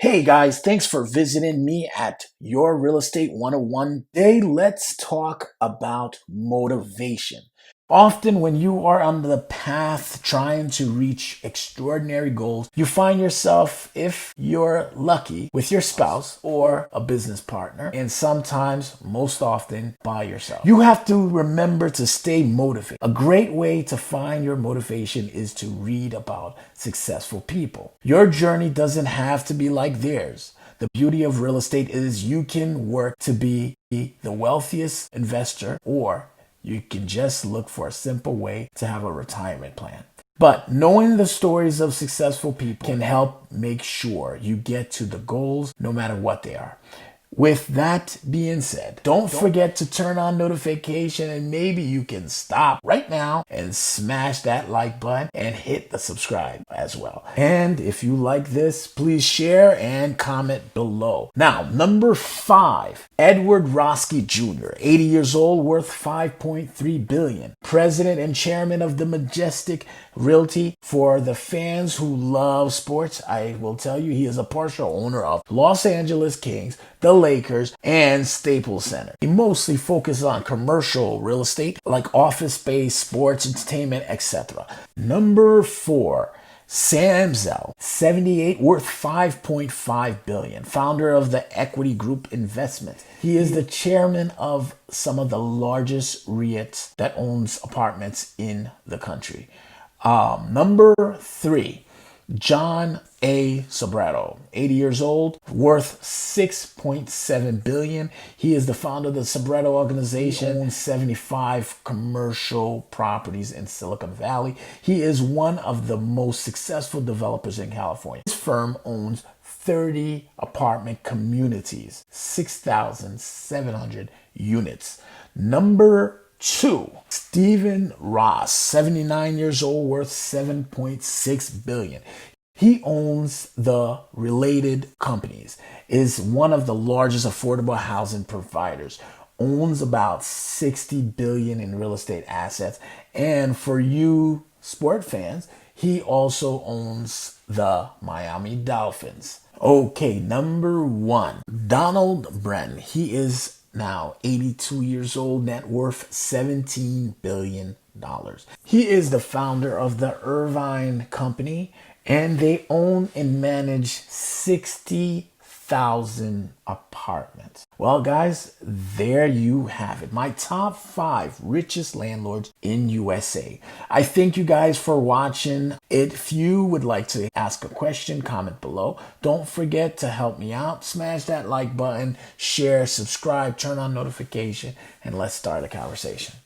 Hey guys, thanks for visiting me at Your Real Estate 101. Today, let's talk about motivation. Often, when you are on the path trying to reach extraordinary goals, you find yourself, if you're lucky, with your spouse or a business partner, and sometimes, most often, by yourself. You have to remember to stay motivated. A great way to find your motivation is to read about successful people. Your journey doesn't have to be like theirs. The beauty of real estate is you can work to be the wealthiest investor, or you can just look for a simple way to have a retirement plan. But knowing the stories of successful people can help make sure you get to the goals no matter what they are. With that being said, don't forget to turn on notification, and maybe you can stop right now and smash that like button and hit the subscribe as well. And if you like this, please share and comment below. Now, number 5, Edward Roski Jr., 80 years old, worth $5.3 billion. President and chairman of the Majestic Realty. For the fans who love sports, I will tell you he is a partial owner of Los Angeles Kings, the Lakers, and Staples Center. He mostly focuses on commercial real estate like office space, sports, entertainment, etc. Number 4, Sam Zell, 78, worth $5.5 billion, founder of the Equity Group Investment. He is the chairman of some of the largest REITs that owns apartments in the country. Number 3, John A. Sobrato, 80 years old, worth $6.7 billion. He is the founder of the Sobrato organization, owns 75 commercial properties in Silicon Valley. He is one of the most successful developers in California. His firm owns 30 apartment communities, 6,700 units. Number 2, Stephen Roes, 79 years old, worth $7.6 billion. He owns the Related Companies, is one of the largest affordable housing providers, owns about $60 billion in real estate assets. And for you sport fans, he also owns the Miami Dolphins. Okay, number 1, Donald Bren. He is now 82 years old, net worth $17 billion. He is the founder of the Irvine Company, and they own and manage 60,000 apartments. Well, guys, there you have it. My top 5 richest landlords in USA. I thank you guys for watching. If you would like to ask a question, comment below. Don't forget to help me out. Smash that like button, share, subscribe, turn on notification, and let's start a conversation.